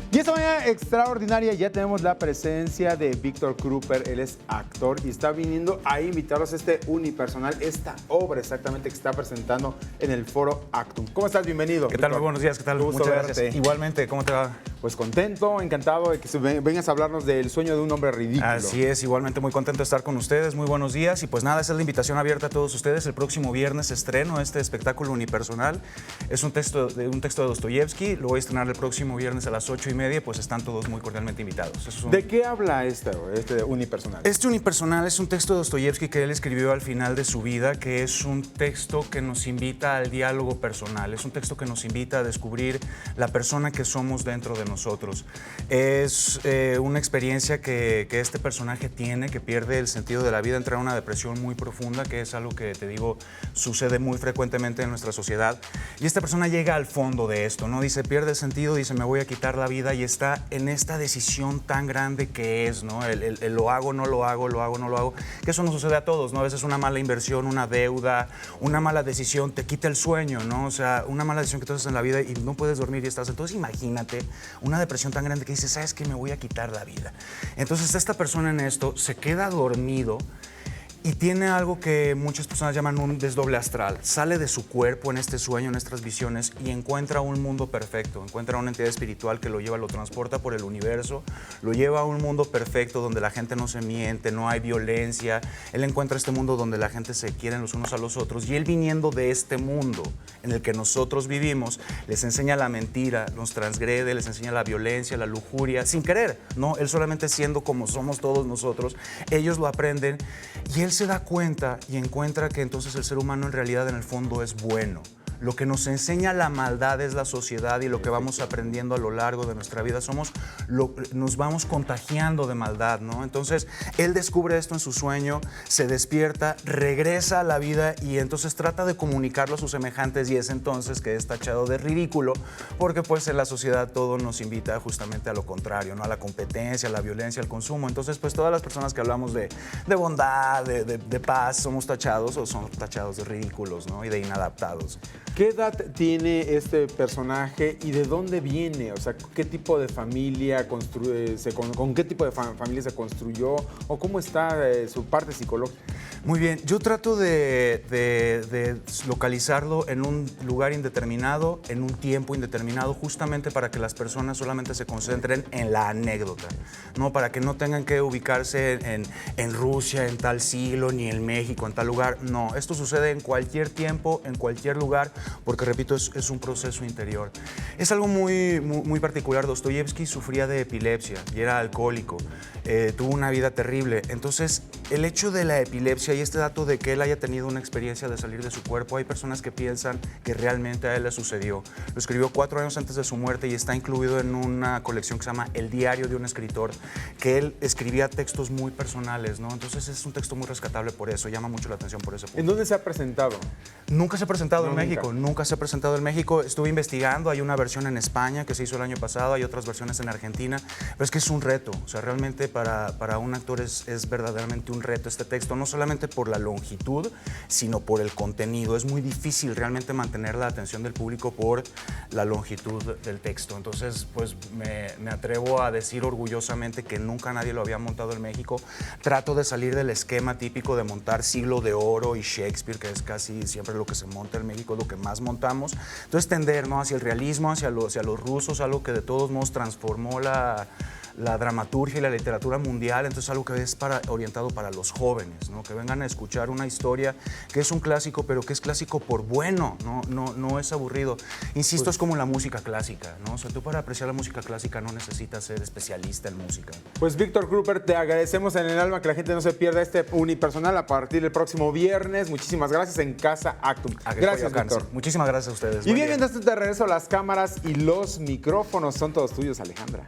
Y esta mañana extraordinaria ya tenemos la presencia de Víctor Krupper. Él es actor y está viniendo a invitarnos a este unipersonal, esta obra exactamente que está presentando en el Foro Actum. ¿Cómo estás? Bienvenido. ¿Qué tal? Muy buenos días. ¿Qué tal? Gusto Muchas verte. gracias. Igualmente, ¿cómo te va? Pues contento, encantado de que vengas a hablarnos del sueño de un hombre ridículo. Así es, igualmente muy contento de estar con ustedes. Muy buenos días. Y pues nada, esa es la invitación abierta a todos ustedes. El próximo viernes estreno este espectáculo unipersonal. Es un texto de Dostoyevsky. Lo voy a estrenar el próximo viernes a las 8:30. Pues están todos muy cordialmente invitados. ¿De qué habla este unipersonal? Este unipersonal es un texto de Dostoyevsky que él escribió al final de su vida, que es un texto que nos invita al diálogo personal. Es un texto que nos invita a descubrir la persona que somos dentro de nosotros. Es una experiencia que este personaje tiene, que pierde el sentido de la vida, entra en una depresión muy profunda, que es algo que, te digo, sucede muy frecuentemente en nuestra sociedad. Y esta persona llega al fondo de esto, ¿no? Dice, pierde el sentido, dice, me voy a quitar la vida, y está en esta decisión tan grande que es, ¿no? El lo hago, no lo hago, lo hago, no lo hago, que eso nos sucede a todos, ¿no? A veces una mala inversión, una deuda, una mala decisión te quita el sueño, ¿no? O sea, una mala decisión que tú haces en la vida y no puedes dormir y estás. Entonces imagínate una depresión tan grande que dices, ¿sabes qué? Me voy a quitar la vida. Entonces esta persona en esto se queda dormido y tiene algo que muchas personas llaman un desdoble astral. Sale de su cuerpo en este sueño, en estas visiones, y encuentra un mundo perfecto. Encuentra una entidad espiritual que lo lleva, lo transporta por el universo, lo lleva a un mundo perfecto donde la gente no se miente, no hay violencia. Él encuentra este mundo donde la gente se quiere los unos a los otros, y él, viniendo de este mundo en el que nosotros vivimos, les enseña la mentira, nos transgrede, les enseña la violencia, la lujuria, sin querer, ¿no? Él solamente siendo como somos todos nosotros, ellos lo aprenden, y él se da cuenta y encuentra que entonces el ser humano en realidad en el fondo es bueno. Lo que nos enseña la maldad es la sociedad, y lo que vamos aprendiendo a lo largo de nuestra vida nos vamos contagiando de maldad, ¿no? Entonces, él descubre esto en su sueño, se despierta, regresa a la vida y entonces trata de comunicarlo a sus semejantes, y es entonces que es tachado de ridículo, porque pues en la sociedad todo nos invita justamente a lo contrario, ¿no? A la competencia, a la violencia, al consumo. Entonces, pues todas las personas que hablamos de bondad, de paz, somos tachados de ridículos, ¿no? Y de inadaptados. ¿Qué edad tiene este personaje y de dónde viene? O sea, ¿qué tipo de familia con qué tipo de familia se construyó? ¿O cómo está su parte psicológica? Muy bien, yo trato de localizarlo en un lugar indeterminado, en un tiempo indeterminado, justamente para que las personas solamente se concentren en la anécdota, ¿no? Para que no tengan que ubicarse en Rusia, en tal siglo, ni en México, en tal lugar. No, esto sucede en cualquier tiempo, en cualquier lugar, porque, repito, es un proceso interior. Es algo muy particular. Dostoyevsky sufría de epilepsia y era alcohólico. Tuvo una vida terrible. Entonces, el hecho de la epilepsia y este dato de que él haya tenido una experiencia de salir de su cuerpo, hay personas que piensan que realmente a él le sucedió. Lo escribió 4 años antes de su muerte y está incluido en una colección que se llama El diario de un escritor, que él escribía textos muy personales, ¿no? Entonces es un texto muy rescatable por eso, llama mucho la atención por ese punto. ¿En dónde se ha presentado? Nunca se ha presentado en México, Nunca. nunca se ha presentado en México. Estuve investigando, hay una versión en España que se hizo el año pasado, hay otras versiones en Argentina, pero es que es un reto. O sea, realmente para un actor es verdaderamente un reto este texto, no solamente por la longitud, sino por el contenido. Es muy difícil realmente mantener la atención del público por la longitud del texto. Entonces, pues me atrevo a decir orgullosamente que nunca nadie lo había montado en México. Trato de salir del esquema típico de montar Siglo de Oro y Shakespeare, que es casi siempre lo que se monta en México, lo que más montamos. Entonces, tender, ¿no?, hacia el realismo, hacia los rusos, algo que de todos modos transformó la dramaturgia y la literatura mundial. Entonces, algo que es orientado para los jóvenes, ¿no? Que vengan a escuchar una historia que es un clásico, pero que es clásico por bueno, no es aburrido. Insisto, pues, es como la música clásica, ¿no? O sea, tú para apreciar la música clásica no necesitas ser especialista en música. Pues Víctor Krupper, te agradecemos en el alma que la gente no se pierda este unipersonal a partir del próximo viernes. Muchísimas gracias en Casa Actum. Gracias, Víctor. Muchísimas gracias a ustedes. Y bien, mientras te regreso, las cámaras y los micrófonos son todos tuyos, Alejandra.